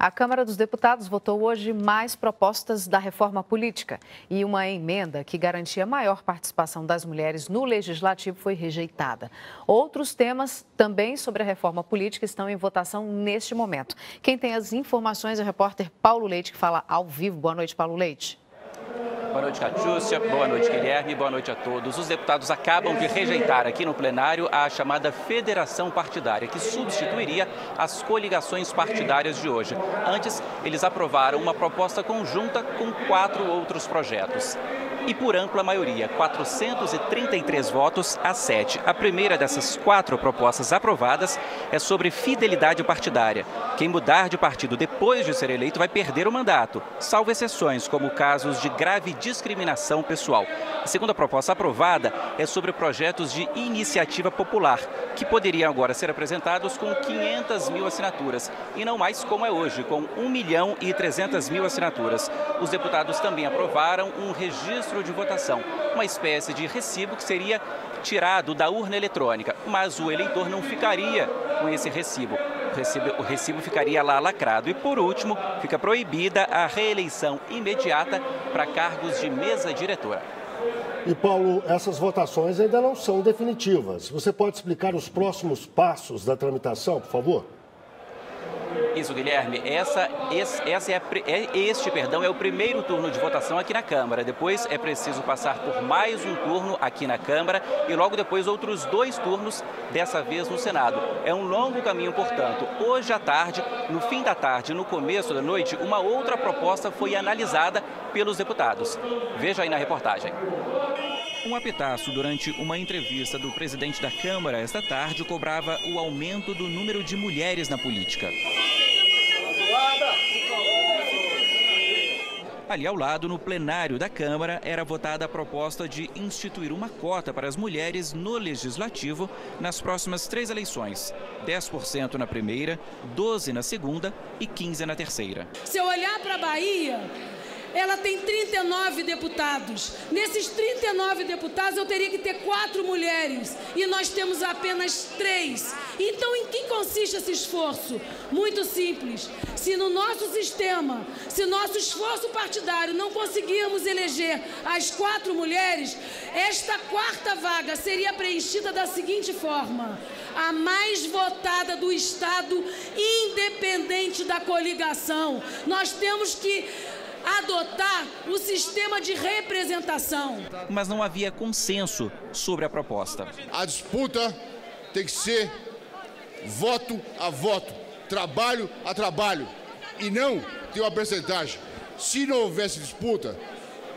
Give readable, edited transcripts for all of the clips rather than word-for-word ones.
A Câmara dos Deputados votou hoje mais propostas da reforma política e uma emenda que garantia maior participação das mulheres no Legislativo foi rejeitada. Outros temas também sobre a reforma política estão em votação neste momento. Quem tem as informações é o repórter Paulo Leite, que fala ao vivo. Boa noite, Paulo Leite. Boa noite, Catiúcia. Boa noite, Guilherme. Boa noite a todos. Os deputados acabam de rejeitar aqui no plenário a chamada federação partidária, que substituiria as coligações partidárias de hoje. Antes, eles aprovaram uma proposta conjunta com 4 outros projetos. E por ampla maioria, 433 votos a 7. A primeira dessas 4 propostas aprovadas é sobre fidelidade partidária. Quem mudar de partido depois de ser eleito vai perder o mandato, salvo exceções, como casos de grave discriminação pessoal. A segunda proposta aprovada é sobre projetos de iniciativa popular, que poderiam agora ser apresentados com 500 mil assinaturas, e não mais como é hoje, com 1.300.000 assinaturas. Os deputados também aprovaram um registro de votação, uma espécie de recibo que seria tirado da urna eletrônica, mas o eleitor não ficaria com esse recibo. O recibo ficaria lá lacrado. E, por último, fica proibida a reeleição imediata para cargos de mesa diretora. E, Paulo, essas votações ainda não são definitivas. Você pode explicar os próximos passos da tramitação, por favor? Isso, Guilherme. Este é o primeiro turno de votação aqui na Câmara. Depois é preciso passar por mais um turno aqui na Câmara e logo depois outros 2 turnos, dessa vez no Senado. É um longo caminho, portanto. Hoje à tarde, no fim da tarde, no começo da noite, uma outra proposta foi analisada pelos deputados. Veja aí na reportagem. Um apetaço durante uma entrevista do presidente da Câmara esta tarde cobrava o aumento do número de mulheres na política. Ali ao lado, no plenário da Câmara, era votada a proposta de instituir uma cota para as mulheres no Legislativo nas próximas 3 eleições. 10% na primeira, 12% na segunda e 15% na terceira. Se eu olhar para a Bahia, ela tem 39 deputados. Nesses 39 deputados, eu teria que ter 4 mulheres. E nós temos apenas 3. Então, em que consiste esse esforço? Muito simples. Se no nosso sistema, se nosso esforço partidário não conseguirmos eleger as 4 mulheres, esta 4ª vaga seria preenchida da seguinte forma: a mais votada do Estado, independente da coligação. Nós temos que adotar o sistema de representação. Mas não havia consenso sobre a proposta. A disputa tem que ser voto a voto, trabalho a trabalho, e não ter uma percentagem. Se não houvesse disputa,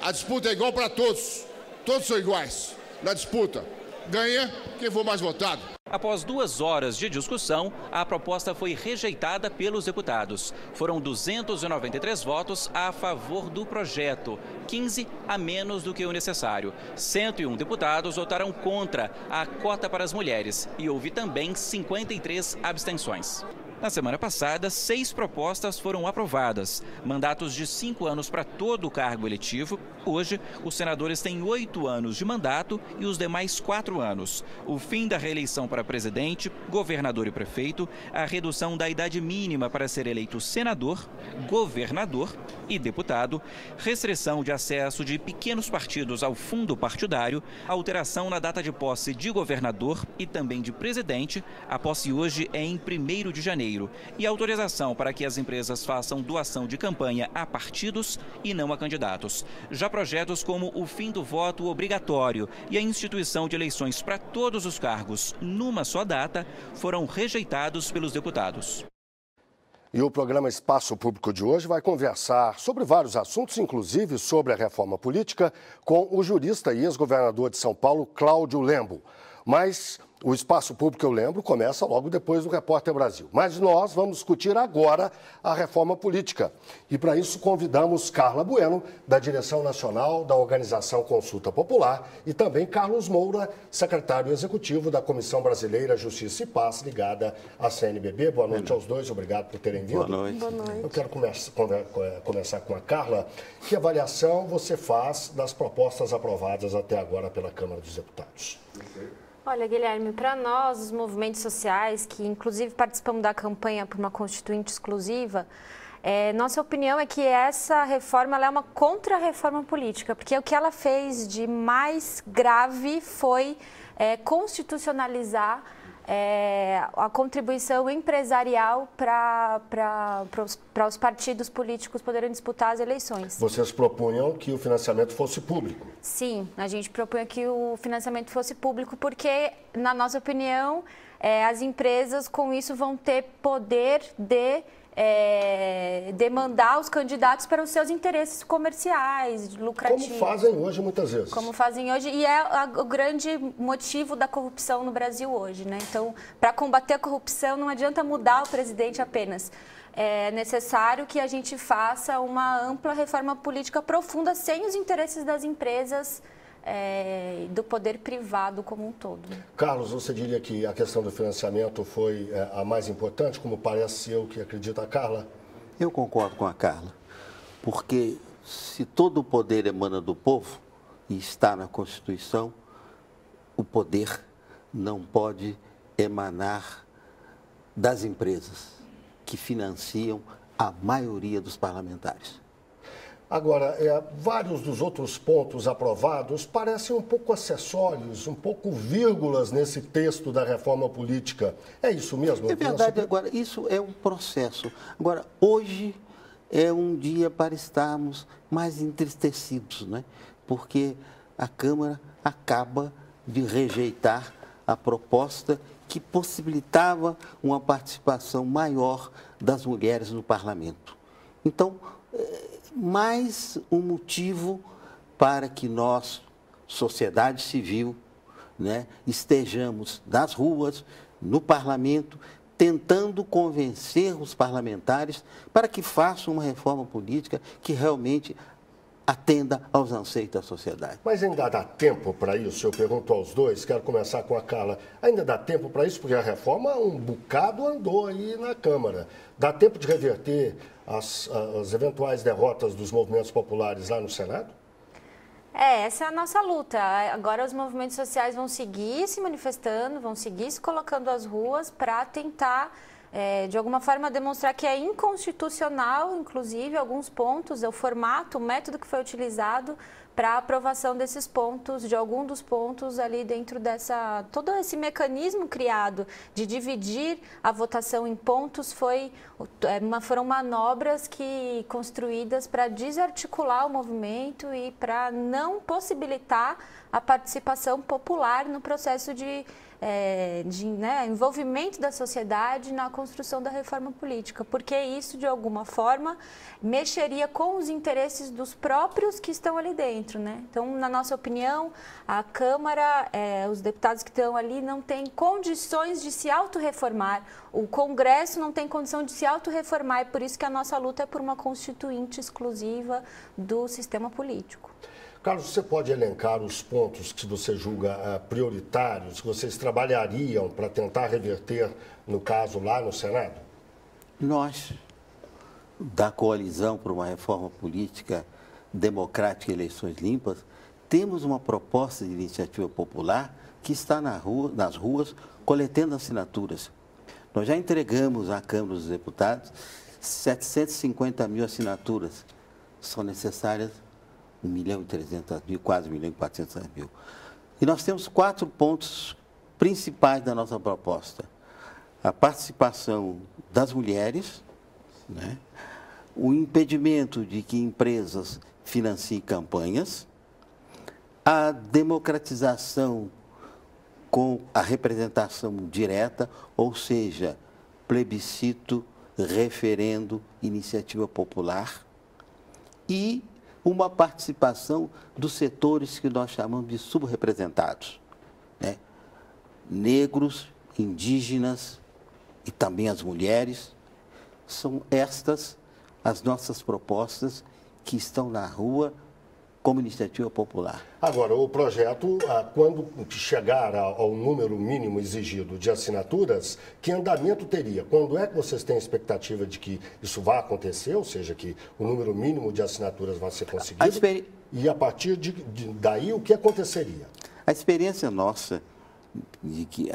a disputa é igual para todos. Todos são iguais. Na disputa, ganha quem for mais votado. Após 2 horas de discussão, a proposta foi rejeitada pelos deputados. Foram 293 votos a favor do projeto, 15 a menos do que o necessário. 101 deputados votaram contra a cota para as mulheres e houve também 53 abstenções. Na semana passada, 6 propostas foram aprovadas. Mandatos de 5 anos para todo o cargo eletivo. Hoje, os senadores têm 8 anos de mandato e os demais 4 anos. O fim da reeleição para presidente, governador e prefeito, a redução da idade mínima para ser eleito senador, governador e deputado, restrição de acesso de pequenos partidos ao fundo partidário, alteração na data de posse de governador e também de presidente. A posse hoje é em 1º de janeiro. E autorização para que as empresas façam doação de campanha a partidos e não a candidatos. Já projetos como o fim do voto obrigatório e a instituição de eleições para todos os cargos numa só data foram rejeitados pelos deputados. E o programa Espaço Público de hoje vai conversar sobre vários assuntos, inclusive sobre a reforma política, com o jurista e ex-governador de São Paulo, Cláudio Lembo. Mas o Espaço Público, eu lembro, começa logo depois do Repórter Brasil. Mas nós vamos discutir agora a reforma política. E para isso convidamos Carla Bueno, da Direção Nacional da Organização Consulta Popular, e também Carlos Moura, secretário executivo da Comissão Brasileira Justiça e Paz, ligada à CNBB. Boa noite aos dois, obrigado por terem vindo. Boa noite. Boa noite. Eu quero começar com a Carla. Que avaliação você faz das propostas aprovadas até agora pela Câmara dos Deputados? Olha, Guilherme, para nós, os movimentos sociais, que inclusive participamos da campanha por uma constituinte exclusiva, nossa opinião é que essa reforma ela é uma contra-reforma política, porque o que ela fez de mais grave foi constitucionalizar a contribuição empresarial para os partidos políticos poderem disputar as eleições. Vocês propunham que o financiamento fosse público? Sim, a gente propunha que o financiamento fosse público porque, na nossa opinião, as empresas com isso vão ter poder de demandar os candidatos para os seus interesses comerciais, lucrativos. Como fazem hoje muitas vezes. Como fazem hoje, e é o grande motivo da corrupção no Brasil hoje, né? Então, para combater a corrupção, não adianta mudar o presidente apenas. É necessário que a gente faça uma ampla reforma política profunda sem os interesses das empresas do poder privado como um todo. Carlos, você diria que a questão do financiamento foi a mais importante, como parece ser o que acredita a Carla? Eu concordo com a Carla, porque se todo o poder emana do povo e está na Constituição, o poder não pode emanar das empresas que financiam a maioria dos parlamentares. Agora, vários dos outros pontos aprovados parecem um pouco acessórios, um pouco vírgulas nesse texto da reforma política. É isso mesmo? É verdade. Agora, isso é um processo. Agora, hoje é um dia para estarmos mais entristecidos, né? Porque a Câmara acaba de rejeitar a proposta que possibilitava uma participação maior das mulheres no parlamento. Então, mais um motivo para que nós, sociedade civil, né, estejamos nas ruas, no parlamento, tentando convencer os parlamentares para que façam uma reforma política que realmente atenda aos anseios da sociedade. Mas ainda dá tempo para isso? Eu pergunto aos dois, quero começar com a Carla. Ainda dá tempo para isso? Porque a reforma, um bocado andou aí na Câmara. Dá tempo de reverter as eventuais derrotas dos movimentos populares lá no Senado? Essa é a nossa luta. Agora os movimentos sociais vão seguir se manifestando, vão seguir se colocando às ruas para tentar, de alguma forma, demonstrar que é inconstitucional, inclusive, alguns pontos, o formato, o método que foi utilizado para a aprovação desses pontos, de algum dos pontos ali dentro dessa... Todo esse mecanismo criado de dividir a votação em pontos foram manobras construídas para desarticular o movimento e para não possibilitar a participação popular no processo de envolvimento da sociedade na construção da reforma política, porque isso, de alguma forma, mexeria com os interesses dos próprios que estão ali dentro, né? Então, na nossa opinião, a Câmara, os deputados que estão ali não têm condições de se autorreformar, o Congresso não tem condição de se autorreformar, e por isso que a nossa luta é por uma constituinte exclusiva do sistema político. Carlos, você pode elencar os pontos que você julga prioritários, que vocês trabalhariam para tentar reverter, no caso, lá no Senado? Nós, da Coalizão por uma Reforma Política Democrática e Eleições Limpas, temos uma proposta de iniciativa popular que está nas ruas coletando assinaturas. Nós já entregamos à Câmara dos Deputados 750 mil assinaturas. São necessárias 1.300.000, quase 1.400.000. E nós temos 4 pontos principais da nossa proposta. A participação das mulheres, né? O impedimento de que empresas financiem campanhas, a democratização com a representação direta, ou seja, plebiscito, referendo, iniciativa popular, e uma participação dos setores que nós chamamos de subrepresentados, né? Negros, indígenas e também as mulheres. São estas as nossas propostas que estão na rua como iniciativa popular. Agora, o projeto, quando chegar ao número mínimo exigido de assinaturas, que andamento teria? Quando é que vocês têm a expectativa de que isso vai acontecer, ou seja, que o número mínimo de assinaturas vai ser conseguido? E a partir daí, o que aconteceria? A experiência nossa de que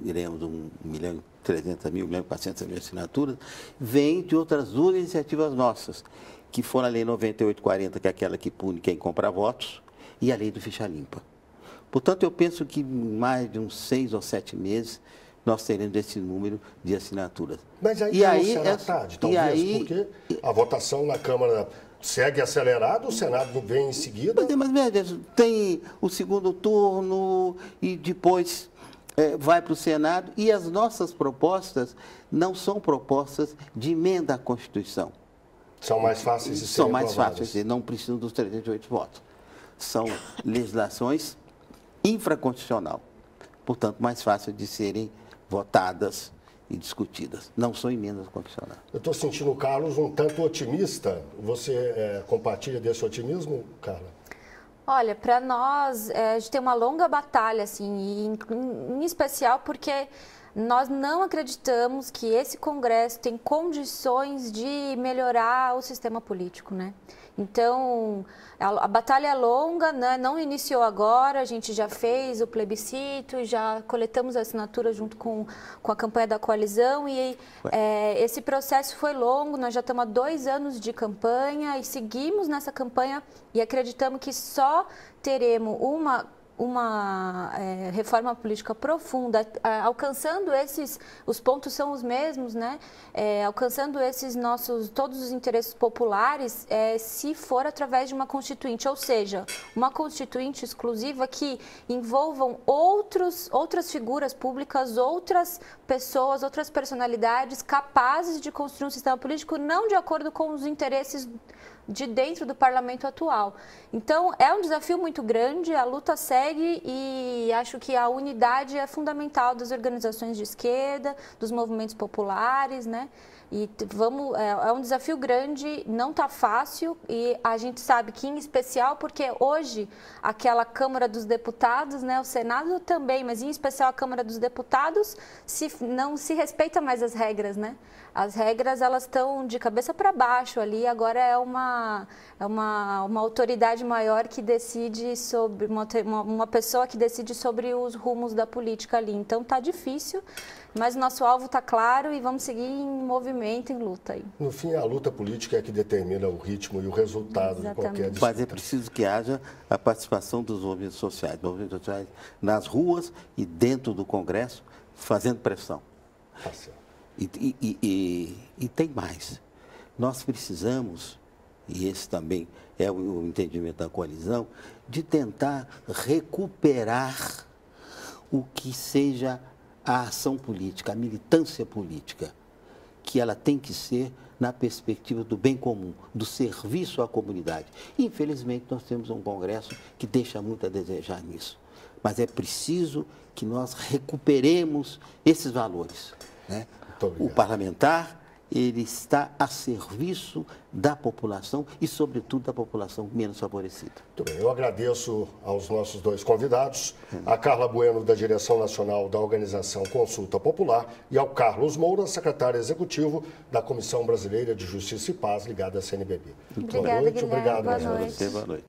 iremos 1.300.000, 1.400.000 assinaturas, vem de outras duas iniciativas nossas, que foram a Lei 9840, que é aquela que pune quem compra votos, e a Lei do Ficha Limpa. Portanto, eu penso que em mais de uns 6 ou 7 meses nós teremos esse número de assinaturas. Mas aí não será tarde, talvez, porque a votação na Câmara segue acelerada, o Senado vem em seguida. Mas veja, tem o segundo turno e depois vai para o Senado, e as nossas propostas não são propostas de emenda à Constituição. São mais fáceis de serem São mais aprovadas. fáceis, não precisam dos 308 votos. São legislações infraconstitucional, portanto, mais fáceis de serem votadas e discutidas. Não são emendas constitucionais. Eu estou sentindo o Carlos um tanto otimista. Você compartilha desse otimismo, Carla? Olha, para nós, a gente tem uma longa batalha, assim, em especial porque nós não acreditamos que esse Congresso tem condições de melhorar o sistema político, né? Então, a batalha é longa, né? Não iniciou agora, a gente já fez o plebiscito, já coletamos a assinatura junto com a campanha da coalizão e esse processo foi longo, nós já estamos há 2 anos de campanha e seguimos nessa campanha e acreditamos que só teremos uma reforma política profunda, alcançando os pontos são os mesmos, né? Alcançando todos os interesses populares, se for através de uma constituinte, ou seja, uma constituinte exclusiva que envolvam outras figuras públicas, outras pessoas, outras personalidades capazes de construir um sistema político não de acordo com os interesses de dentro do parlamento atual. Então, é um desafio muito grande, a luta segue e acho que a unidade é fundamental das organizações de esquerda, dos movimentos populares, né? E é um desafio grande, não está fácil e a gente sabe que em especial porque hoje aquela Câmara dos Deputados, né, o Senado também, mas em especial a Câmara dos Deputados, não se respeita mais as regras, né? As regras elas estão de cabeça para baixo ali, agora é uma autoridade maior que decide sobre, uma pessoa que decide sobre os rumos da política ali. Então está difícil, mas o nosso alvo está claro e vamos seguir em movimento, em luta aí. No fim, a luta política é que determina o ritmo e o resultado de qualquer disputa. Mas é preciso que haja a participação dos movimentos sociais nas ruas e dentro do Congresso, fazendo pressão. Tá certo. E tem mais. Nós precisamos, e esse também é o entendimento da coalizão, de tentar recuperar o que seja a ação política, a militância política, que ela tem que ser na perspectiva do bem comum, do serviço à comunidade. Infelizmente, nós temos um Congresso que deixa muito a desejar nisso. Mas é preciso que nós recuperemos esses valores, né? O parlamentar, ele está a serviço da população e, sobretudo, da população menos favorecida. Muito bem, eu agradeço aos nossos 2 convidados, a Carla Bueno, da Direção Nacional da Organização Consulta Popular, e ao Carlos Moura, secretário executivo da Comissão Brasileira de Justiça e Paz, ligada à CNBB. Obrigada, Guilherme. Obrigado, boa noite. Boa noite.